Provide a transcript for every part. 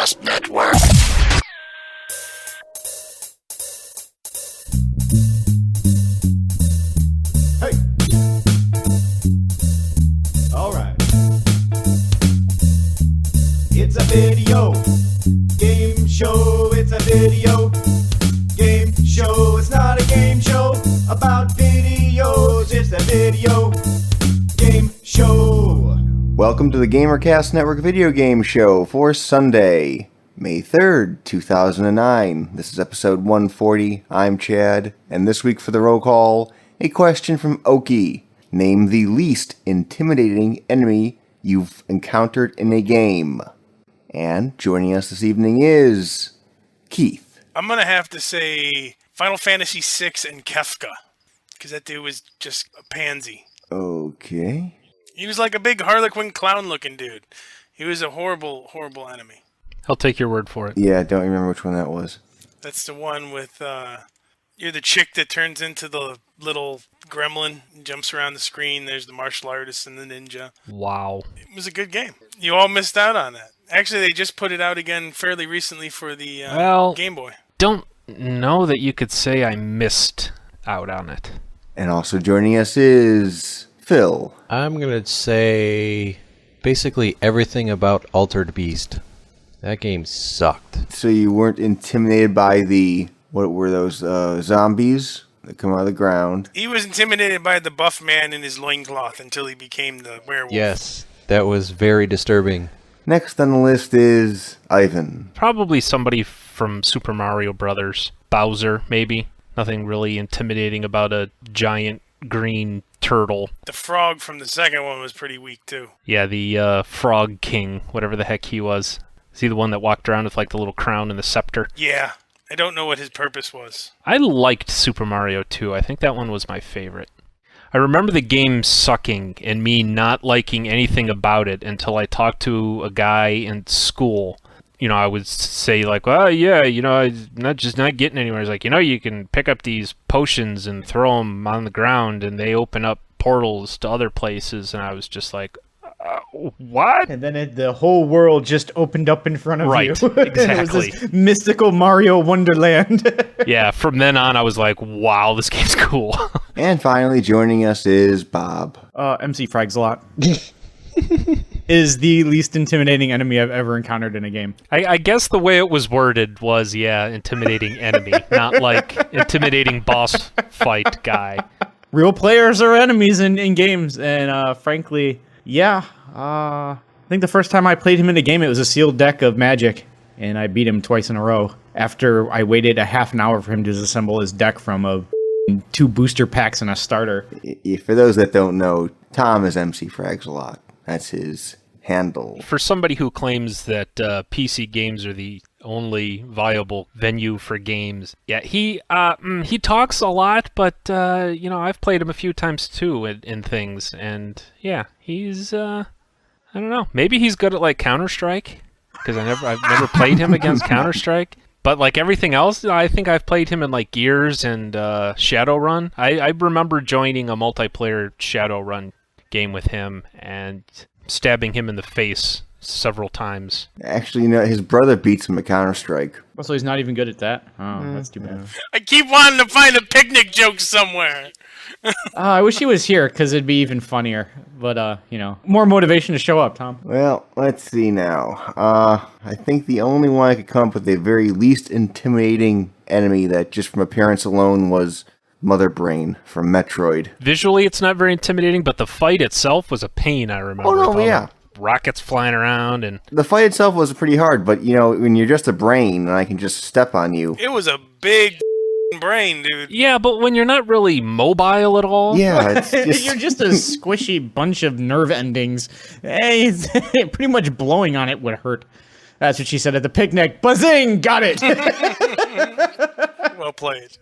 Gamercast Network. Hey. All right. It's a video game show. It's a video game show. It's not a game show about videos. It's a video game show. Welcome to the Gamercast Network video game show for Sunday, May 3rd, 2009. This is episode 140. I'm Chad, and this week for the roll call, a question from Oki. Name the least intimidating enemy you've encountered in a game. And joining us this evening is Keith. I'm going to have to say Final Fantasy VI and Kefka, because that dude was just a pansy. Okay. He was like a big Harlequin clown-looking dude. He was a horrible, horrible enemy. I'll take your word for it. Yeah, I don't remember which one that was. That's the one with, you're the chick that turns into the little gremlin and jumps around the screen. There's the martial artist and the ninja. Wow. It was a good game. You all missed out on that. Actually, they just put it out again fairly recently for the Game Boy. Don't know that you could say I missed out on it. And also joining us is Phil. I'm going to say basically everything about Altered Beast. That game sucked. So you weren't intimidated by the, what were those, zombies that come out of the ground? He was intimidated by the buff man in his loincloth until he became the werewolf. Yes, that was very disturbing. Next on the list is Ivan. Probably somebody from Super Mario Brothers. Bowser, maybe. Nothing really intimidating about a giant green turtle. The frog from the second one was pretty weak, too. Yeah, the Frog King, whatever the heck he was. Is he the one that walked around with like the little crown and the scepter? Yeah. I don't know what his purpose was. I liked Super Mario 2. I think that one was my favorite. I remember the game sucking and me not liking anything about it until I talked to a guy in school. You know, I would say like, well, yeah, you know, I'm not getting anywhere. It's like, you know, you can pick up these potions and throw them on the ground and they open up portals to other places. And I was just like, what? And then the whole world just opened up in front of right, you. Exactly. It was this mystical Mario Wonderland. Yeah, from then on I was like, wow, this game's cool. And finally joining us is Bob. MC Fragslot is the least intimidating enemy I've ever encountered in a game. I guess the way it was worded was, yeah, intimidating enemy, not like intimidating boss fight guy. Real players are enemies in games, and frankly, yeah. I think the first time I played him in a game, it was a sealed deck of Magic, and I beat him twice in a row after I waited a half an hour for him to disassemble his deck from 2 booster packs and a starter. For those that don't know, Tom is MC Frags a lot. That's his handle. For somebody who claims that PC games are the only viable venue for games, yeah, he talks a lot, but you know, I've played him a few times too in things, and yeah, he's I don't know, maybe he's good at like Counter-Strike, because I've never played him against Counter-Strike. But like everything else, I think I've played him in like Gears and Shadowrun. I remember joining a multiplayer Shadowrun game with him and stabbing him in the face several times. Actually, you know, his brother beats him at Counter-Strike. So he's not even good at that? Oh, that's too bad. I keep wanting to find a picnic joke somewhere. I wish he was here, because it'd be even funnier. But, you know, more motivation to show up, Tom. Well, let's see now. I think the only one I could come up with a very least intimidating enemy that just from appearance alone was Mother Brain from Metroid. Visually, it's not very intimidating, but the fight itself was a pain, I remember. Oh, no, yeah. Rockets flying around and... The fight itself was pretty hard, but, you know, when you're just a brain and I can just step on you... It was a big brain, dude. Yeah, but when you're not really mobile at all... Yeah, it's just... You're just a squishy bunch of nerve endings. Hey, pretty much blowing on it would hurt. That's what she said at the picnic. Buzzing! Got it! Well played.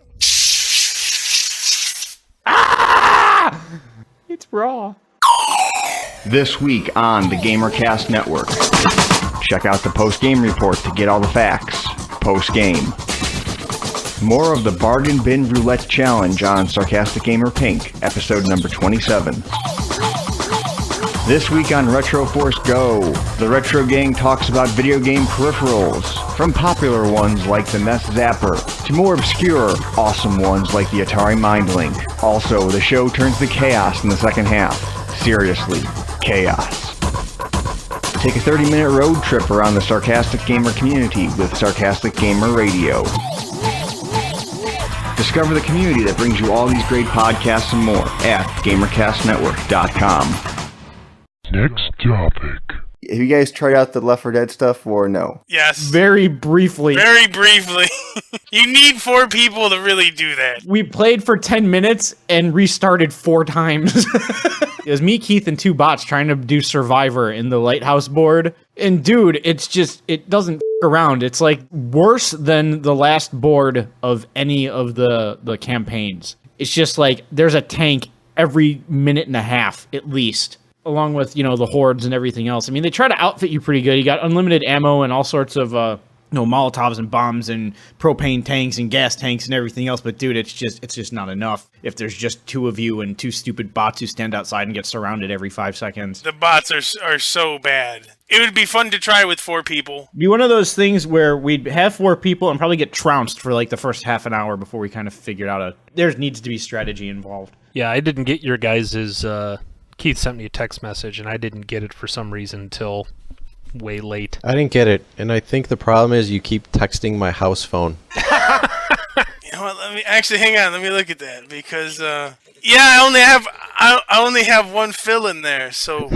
Ah! It's raw. This week on the Gamercast Network. Check out the post-game report to get all the facts. Post-game. More of the Bargain Bin Roulette Challenge on Sarcastic Gamer Pink, episode number 27. This week on Retro Force Go, the Retro Gang talks about video game peripherals, from popular ones like the NES Zapper, to more obscure, awesome ones like the Atari MindLink. Also, the show turns to chaos in the second half. Seriously, chaos. Take a 30-minute road trip around the Sarcastic Gamer community with Sarcastic Gamer Radio. Discover the community that brings you all these great podcasts and more at GamerCastNetwork.com. Next topic. Have you guys tried out the Left 4 Dead stuff or no? Yes. Very briefly. Very briefly. You need 4 people to really do that. We played for 10 minutes and restarted 4 times. It was me, Keith, and 2 bots trying to do Survivor in the Lighthouse board. And dude, it's just, it doesn't around. It's like worse than the last board of any of the campaigns. It's just like there's a tank every minute and a half at least, along with, you know, the hordes and everything else. I mean, they try to outfit you pretty good. You got unlimited ammo and all sorts of Molotovs and bombs and propane tanks and gas tanks and everything else. But dude, it's just not enough if there's just 2 of you and 2 stupid bots who stand outside and get surrounded every 5 seconds. The bots are so bad. It would be fun to try with 4 people. Be one of those things where we'd have 4 people and probably get trounced for like the first half an hour before we kind of figured out there needs to be strategy involved. Yeah, I didn't get your guys' Keith sent me a text message, and I didn't get it for some reason until way late. I didn't get it, and I think the problem is you keep texting my house phone. You know what, hang on, let me look at that, because, I only have 1 fill in there, so,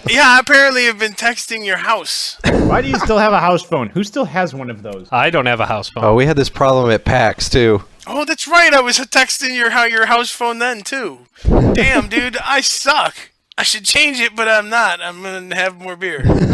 yeah, apparently I've been texting your house. Why do you still have a house phone? Who still has one of those? I don't have a house phone. Oh, we had this problem at PAX, too. Oh, that's right, I was texting your house phone then, too. Damn, dude, I suck. I should change it, but I'm not. I'm gonna have more beer. Next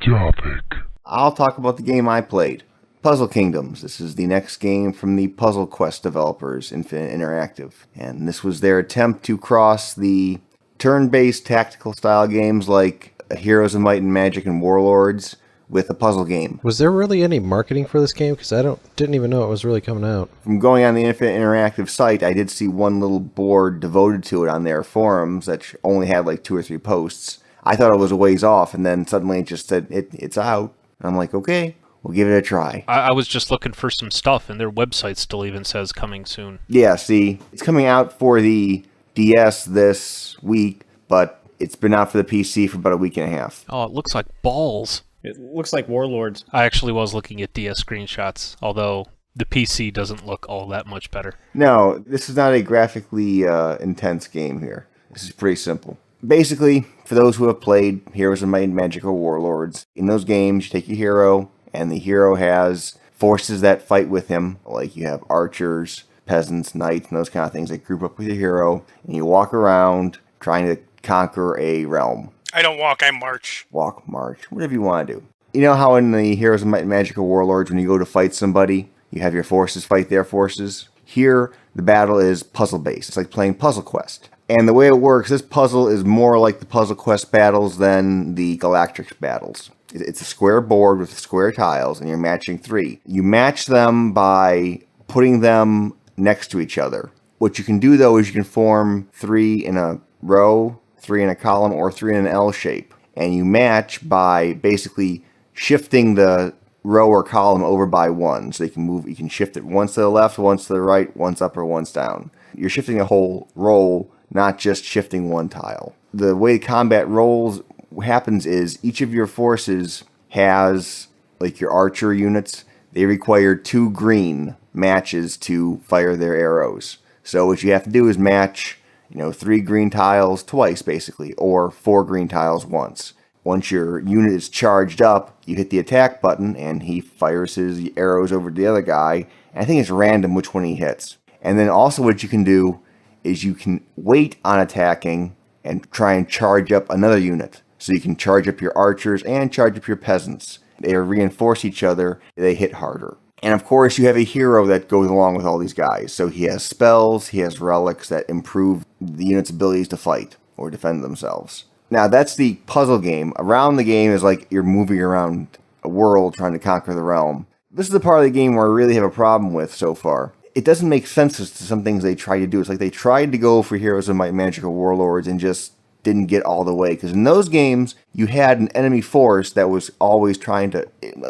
topic. I'll talk about the game I played. Puzzle Kingdoms. This is the next game from the Puzzle Quest developers, Infinite Interactive. And this was their attempt to cross the turn-based tactical style games like Heroes of Might and Magic and Warlords with a puzzle game. Was there really any marketing for this game? Because I didn't even know it was really coming out. From going on the Infinite Interactive site, I did see one little board devoted to it on their forums that only had like 2 or 3 posts. I thought it was a ways off, and then suddenly it just said, it's out. And I'm like, okay, we'll give it a try. I was just looking for some stuff, and their website still even says coming soon. Yeah, see, it's coming out for the DS this week, but it's been out for the PC for about a week and a half. Oh, it looks like balls. It looks like Warlords. I actually was looking at DS screenshots, although the PC doesn't look all that much better. No, this is not a graphically intense game here. This is pretty simple. Basically, for those who have played Heroes of Might and Magic or Warlords, in those games you take your hero, and the hero has forces that fight with him, like you have archers, peasants, knights, and those kind of things that group up with your hero, and you walk around trying to conquer a realm. I don't walk, I march. Walk, march, whatever you want to do. You know how in the Heroes of Might and Magic or Warlords, when you go to fight somebody, you have your forces fight their forces? Here, the battle is puzzle-based. It's like playing Puzzle Quest. And the way it works, this puzzle is more like the Puzzle Quest battles than the Galactrix battles. It's a square board with square tiles, and you're matching 3. You match them by putting them next to each other. What you can do, though, is you can form 3 in a row, 3 in a column, or 3 in an L shape. And you match by basically shifting the row or column over by 1. So you can shift it once to the left, once to the right, once up or once down. You're shifting a whole roll, not just shifting 1 tile. The way combat rolls happens is each of your forces has, like your archer units, they require 2 green matches to fire their arrows. So what you have to do is match 3 green tiles twice, basically, or 4 green tiles once. Once your unit is charged up, you hit the attack button, and he fires his arrows over to the other guy. And I think it's random which one he hits. And then also what you can do is you can wait on attacking and try and charge up another unit. So you can charge up your archers and charge up your peasants. They reinforce each other, they hit harder. And of course, you have a hero that goes along with all these guys. So he has spells, he has relics that improve the unit's abilities to fight or defend themselves. Now, that's the puzzle game. Around the game is like you're moving around a world trying to conquer the realm. This is the part of the game where I really have a problem with so far. it doesn't make sense as to some things they try to do. It's like they tried to go for Heroes of Might and Magic or Warlords and just didn't get all the way. Because in those games, you had an enemy force that was always trying to...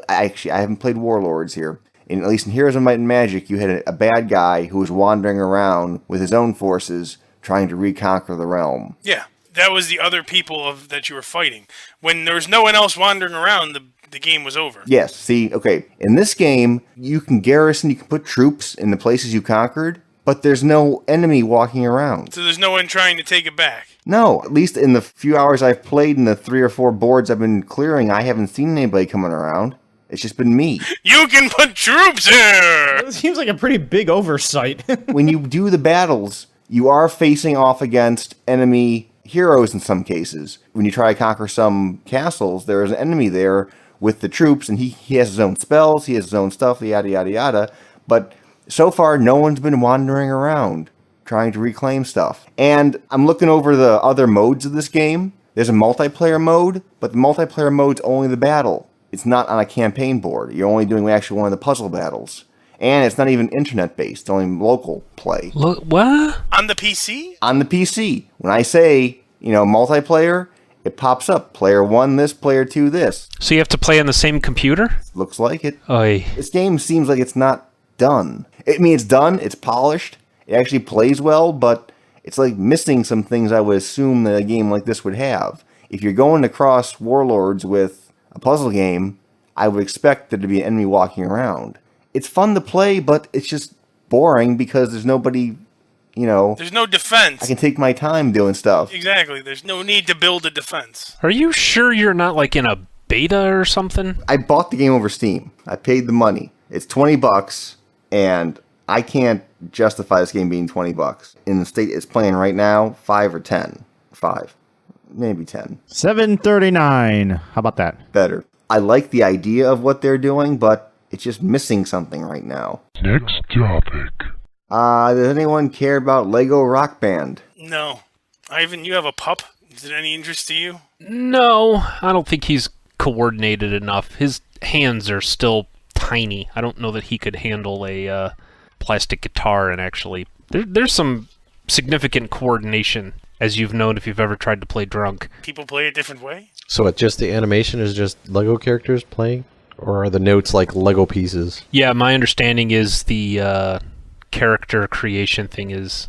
I haven't played Warlords here. At least in Heroes of Might and Magic, you had a bad guy who was wandering around with his own forces trying to reconquer the realm. Yeah, that was the other people that you were fighting. When there was no one else wandering around, the game was over. Yes, see, okay. In this game, you can garrison, you can put troops in the places you conquered, but there's no enemy walking around. So there's no one trying to take it back. No, at least in the few hours I've played and the 3 or 4 boards I've been clearing, I haven't seen anybody coming around. It's just been me. You can put troops here! It seems like a pretty big oversight. When you do the battles, you are facing off against enemy heroes in some cases. When you try to conquer some castles, there is an enemy there with the troops, and he has his own spells, he has his own stuff, yada, yada, yada. But so far, no one's been wandering around trying to reclaim stuff. And I'm looking over the other modes of this game. There's a multiplayer mode, but the multiplayer mode's only the battle. It's not on a campaign board. You're only doing actually one of the puzzle battles. And it's not even internet-based. It's only local play. Look, what? On the PC? On the PC. When I say, multiplayer, it pops up. Player 1 this, player 2 this. So you have to play on the same computer? Looks like it. Oy. This game seems like it's not done. It's done, it's polished, it actually plays well, but it's like missing some things I would assume that a game like this would have. If you're going to cross Warlords with a puzzle game, I would expect there to be an enemy walking around. It's fun to play, but it's just boring because there's nobody, There's no defense. I can take my time doing stuff. Exactly. There's no need to build a defense. Are you sure you're not like in a beta or something? I bought the game over Steam. I paid the money. It's $20, and I can't justify this game being $20. In the state it's playing right now, 5 or 10. 5. Maybe 10. $7.39. How about that? Better. I like the idea of what they're doing, but it's just missing something right now. Next topic. Does anyone care about Lego Rock Band? No. Ivan, you have a pup? Is it any interest to you? No, I don't think he's coordinated enough. His hands are still tiny. I don't know that he could handle a plastic guitar, and actually there's some significant coordination, as you've known if you've ever tried to play drunk. People play a different way? So what, just the animation is just Lego characters playing? Or are the notes like Lego pieces? Yeah, my understanding is the character creation thing is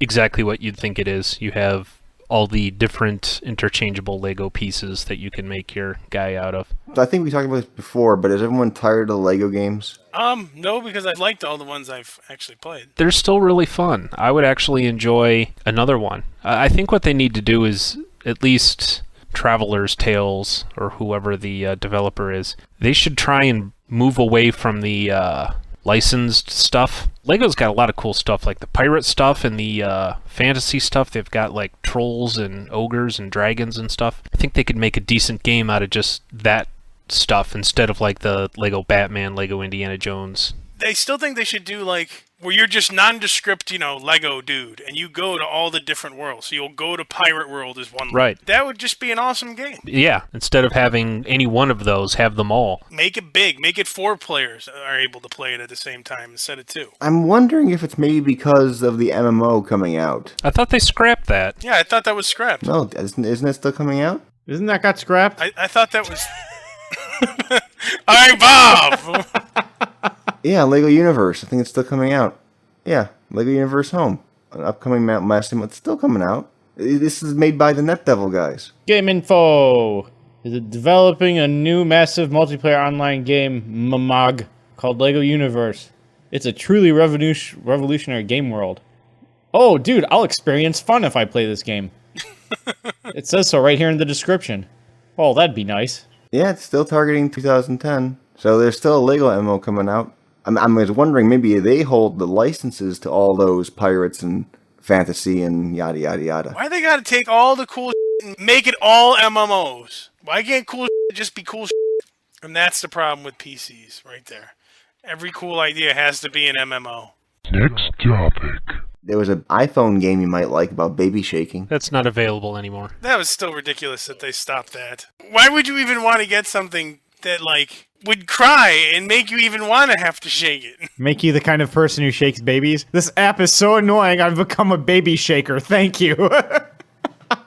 exactly what you'd think it is. You have all the different interchangeable Lego pieces that you can make your guy out of. I think we talked about this before, but is everyone tired of the Lego games? No, because I've liked all the ones I've actually played. They're still really fun. I would actually enjoy another one. I think what they need to do is, at least Traveler's Tales, or whoever the developer is, they should try and move away from the licensed stuff. Lego's got a lot of cool stuff, like the pirate stuff and the fantasy stuff. They've got like trolls and ogres and dragons and stuff. I think they could make a decent game out of just that stuff instead of like the Lego Batman, Lego Indiana Jones. I still think they should do like where you're just nondescript, Lego dude, and you go to all the different worlds. So you'll go to Pirate World as one. Right. That would just be an awesome game. Yeah, instead of having any one of those, have them all. Make it big. Make it 4 players are able to play it at the same time instead of 2. I'm wondering if it's maybe because of the MMO coming out. I thought they scrapped that. Yeah, I thought that was scrapped. No, isn't it still coming out? Isn't that got scrapped? I thought that was... All right, Bob! Yeah, Lego Universe. I think it's still coming out. Yeah, Lego Universe Home. An upcoming mass demo. It's still coming out. This is made by the Net Devil guys. Game Info is developing a new massive multiplayer online game, MMOG, called Lego Universe. It's a truly revolutionary game world. Oh, dude, I'll experience fun if I play this game. It says so right here in the description. Oh, that'd be nice. Yeah, it's still targeting 2010. So there's still a Lego MMO coming out. I was wondering, maybe they hold the licenses to all those pirates and fantasy and yada yada yada. Why they gotta take all the cool shit and make it all MMOs? Why can't cool shit just be cool shit? And that's the problem with PCs right there. Every cool idea has to be an MMO. Next topic. There was an iPhone game you might like about baby shaking. That's not available anymore. That was still ridiculous that they stopped that. Why would you even want to get something that like would cry and make you even want to have to shake it. Make you the kind of person who shakes babies? This app is so annoying, I've become a baby shaker. Thank you.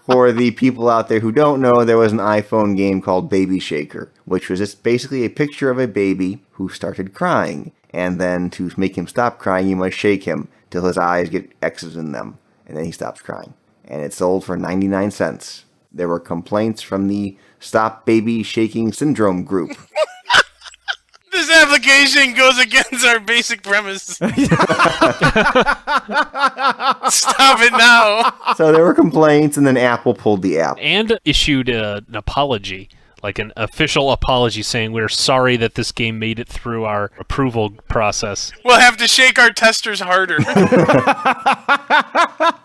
For the people out there who don't know, there was an iPhone game called Baby Shaker, which was just basically a picture of a baby who started crying. And then to make him stop crying, you must shake him till his eyes get X's in them. And then he stops crying. And it sold for 99 cents. There were complaints from the Stop Baby Shaking Syndrome group. This application goes against our basic premise. Stop it now. So there were complaints, and then Apple pulled the app. And issued an apology, like an official apology saying we're sorry that this game made it through our approval process. We'll have to shake our testers harder.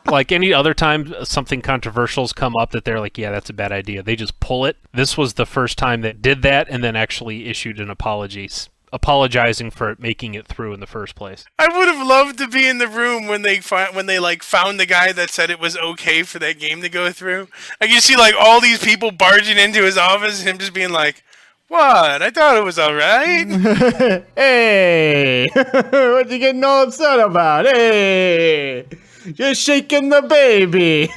Like any other time something controversial's come up that they're like, yeah, that's a bad idea, they just pull it. This was the first time that did that and then actually issued an apology, apologizing for it making it through in the first place. I would have loved to be in the room when they like found the guy that said it was okay for that game to go through. I can see like all these people barging into his office and him just being like, "What? I thought it was all right." Hey, what you getting all upset about? Hey, just shaking the baby.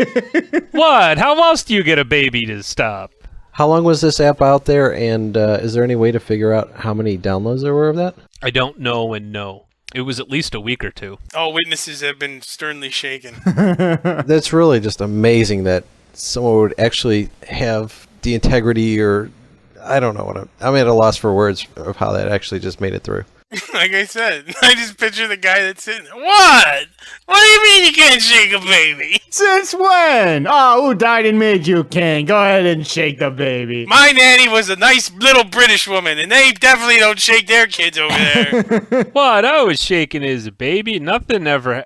What? How else do you get a baby to stop? How long was this app out there, and is there any way to figure out how many downloads there were of that? I don't know and no. It was at least a week or two. All witnesses have been sternly shaken. That's really just amazing that someone would actually have the integrity, or I don't know I'm at a loss for words of how that actually just made it through. Like I said, I just picture the guy that's sitting there. What? What do you mean you can't shake a baby? Since when? Oh, who died and made you king? Go ahead and shake the baby. My nanny was a nice little British woman, and they definitely don't shake their kids over there. What I was shaking as a baby, nothing ever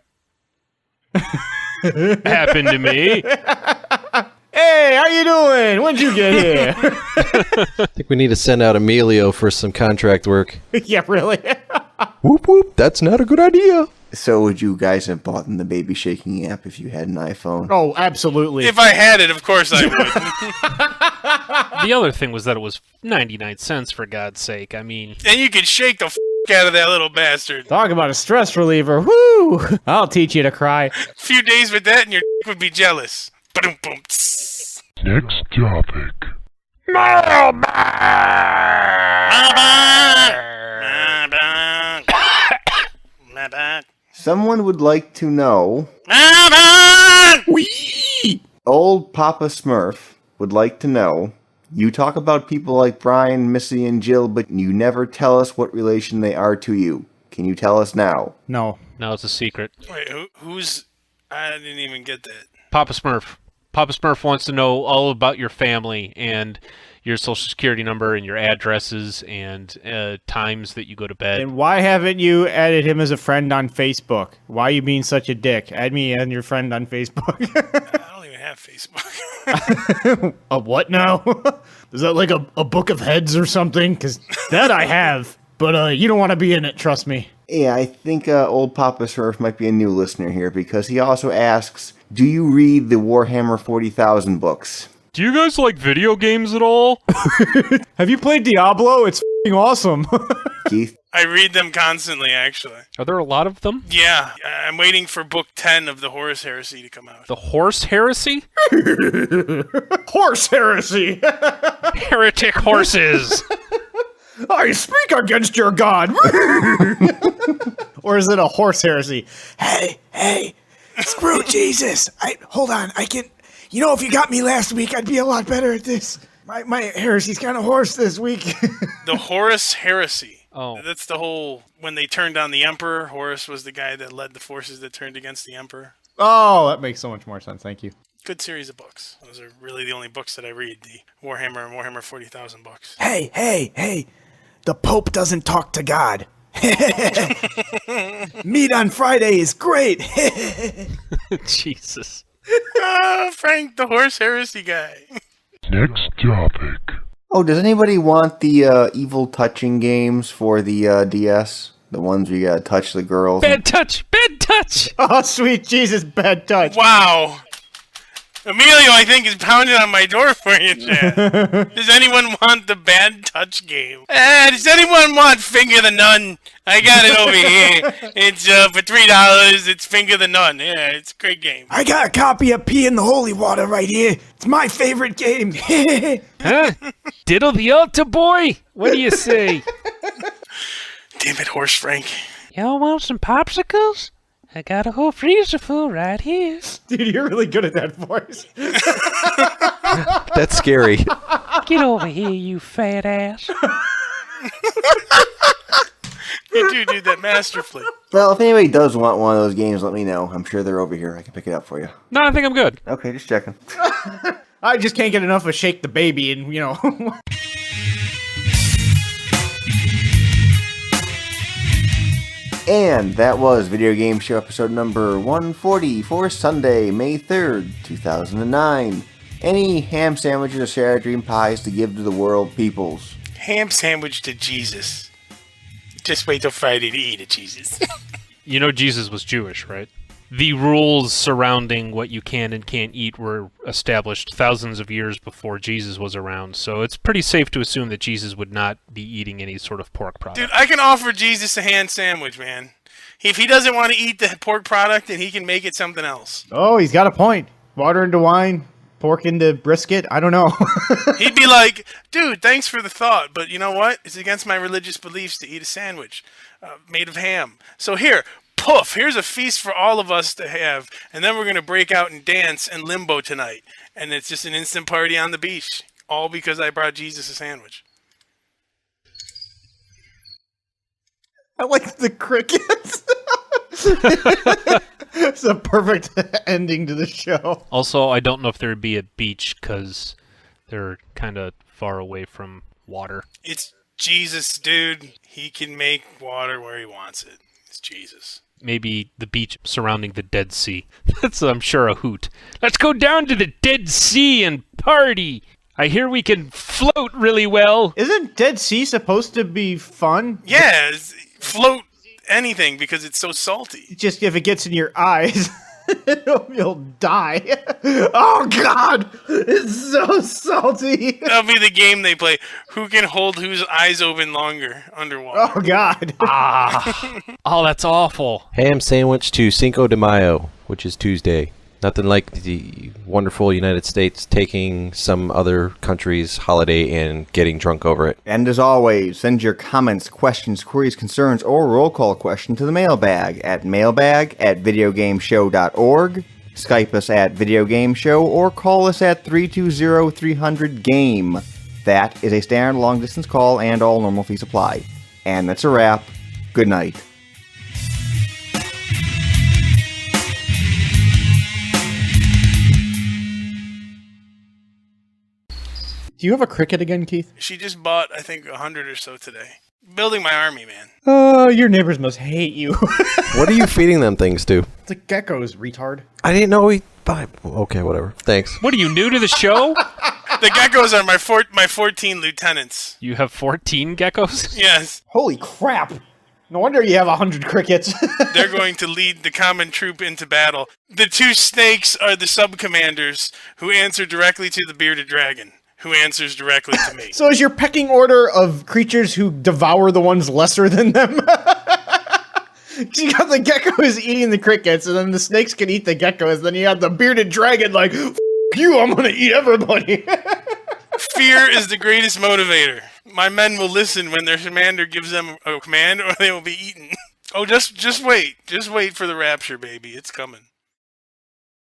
happened to me. Hey, how you doing? When'd you get here? I think we need to send out Emilio for some contract work. Yeah, really? Whoop whoop, that's not a good idea. So would you guys have bought the baby shaking app if you had an iPhone? Oh, absolutely. If I had it, of course I would. The other thing was that it was 99 cents, for God's sake. I mean... And you could shake the out of that little bastard. Talk about a stress reliever. Woo! I'll teach you to cry. A few days with that and your would be jealous. Ba-dum, boom. Next topic. Someone would like to know... Old Papa Smurf would like to know... You talk about people like Brian, Missy, and Jill, but you never tell us what relation they are to you. Can you tell us now? No. No, it's a secret. Wait, who's... I didn't even get that. Papa Smurf. Papa Smurf wants to know all about your family and your social security number and your addresses and times that you go to bed. And why haven't you added him as a friend on Facebook? Why are you being such a dick? Add me and your friend on Facebook. I don't even have Facebook. A what now? Is that like a book of heads or something? Because that I have, but you don't want to be in it, trust me. Yeah, I think old Papa Smurf might be a new listener here because he also asks, do you read the Warhammer 40,000 books? Do you guys like video games at all? Have you played Diablo? It's f***ing awesome. Keith? I read them constantly, actually. Are there a lot of them? Yeah, I'm waiting for book 10 of the Horus Heresy to come out. The Horse Heresy? Horse heresy! Heretic horses! I speak against your god! Or is it a horse heresy? Hey, screw Jesus. Hold on, I can... You know, if you got me last week, I'd be a lot better at this. My heresy's kind of hoarse this week. The Horus Heresy. Oh. That's the whole... When they turned on the Emperor, Horus was the guy that led the forces that turned against the Emperor. Oh, that makes so much more sense. Thank you. Good series of books. Those are really the only books that I read. The Warhammer and Warhammer 40,000 books. Hey. The Pope doesn't talk to God. Meat on Friday is great. Jesus. Frank, the Horse Heresy guy. Next topic. Oh, does anybody want the evil touching games for the DS? The ones where you gotta touch the girls? Bad touch! Bad touch! Oh, sweet Jesus, bad touch. Wow. Emilio, I think, is pounding on my door for you, Chad. Does anyone want the Bad Touch game? Does anyone want Finger the Nun? I got it over here. It's for $3. It's Finger the Nun. Yeah, it's a great game. I got a copy of Pee in the Holy Water right here. It's my favorite game. Huh? Diddle the altar boy? What do you say? Damn it, Horse Frank. Y'all want some popsicles? I got a whole freezer full right here. Dude, you're really good at that voice. That's scary. Get over here, you fat ass. You do that masterfully. Well, if anybody does want one of those games, let me know. I'm sure they're over here. I can pick it up for you. No, I think I'm good. Okay, just checking. I just can't get enough of Shake the Baby and, And that was Video Game Show episode number 140 for Sunday, May 3rd, 2009. Any ham sandwiches or shattered dream pies to give to the world peoples? Ham sandwich to Jesus. Just wait till Friday to eat it, Jesus. You know Jesus was Jewish, right? The rules surrounding what you can and can't eat were established thousands of years before Jesus was around, so it's pretty safe to assume that Jesus would not be eating any sort of pork product. Dude, I can offer Jesus a ham sandwich, man. If he doesn't want to eat the pork product, then he can make it something else. Oh, he's got a point. Water into wine, pork into brisket. I don't know. He'd be like, dude, thanks for the thought, but you know what? It's against my religious beliefs to eat a sandwich made of ham. So here, poof, here's a feast for all of us to have, and then we're going to break out and dance in limbo tonight. And it's just an instant party on the beach, all because I brought Jesus a sandwich. I like the crickets. It's a perfect ending to the show. Also, I don't know if there would be a beach because they're kind of far away from water. It's Jesus, dude. He can make water where he wants it. It's Jesus. Maybe the beach surrounding the Dead Sea. That's, I'm sure, a hoot. Let's go down to the Dead Sea and party. I hear we can float really well. Isn't Dead Sea supposed to be fun? Yeah, float anything because it's so salty. Just if it gets in your eyes, you'll die. Oh, God. It's so salty. That'll be the game they play. Who can hold whose eyes open longer underwater? Oh, God. Oh, that's awful. Ham sandwich to Cinco de Mayo, which is Tuesday. Nothing like the wonderful United States taking some other country's holiday and getting drunk over it. And as always, send your comments, questions, queries, concerns, or roll call question to the mailbag at mailbag@videogameshow.org. Skype us at videogameshow or call us at 320-300-GAME. That is a standard long-distance call and all normal fees apply. And that's a wrap. Good night. Do you have a cricket again, Keith? She just bought, I think, 100 or so today. Building my army, man. Oh, your neighbors must hate you. What are you feeding them things to? It's like geckos, retard. I didn't know we... Okay, whatever. Thanks. What are you, new to the show? The geckos are my 14 lieutenants. You have 14 geckos? Yes. Holy crap. No wonder you have 100 crickets. They're going to lead the common troop into battle. The two snakes are the sub-commanders who answer directly to the bearded dragon, who answers directly to me. So is your pecking order of creatures who devour the ones lesser than them? You got the geckos eating the crickets, and then the snakes can eat the geckos. Then you have the bearded dragon like, F you, I'm gonna eat everybody. Fear is the greatest motivator. My men will listen when their commander gives them a command, or they will be eaten. Oh, just wait. Just wait for the rapture, baby. It's coming.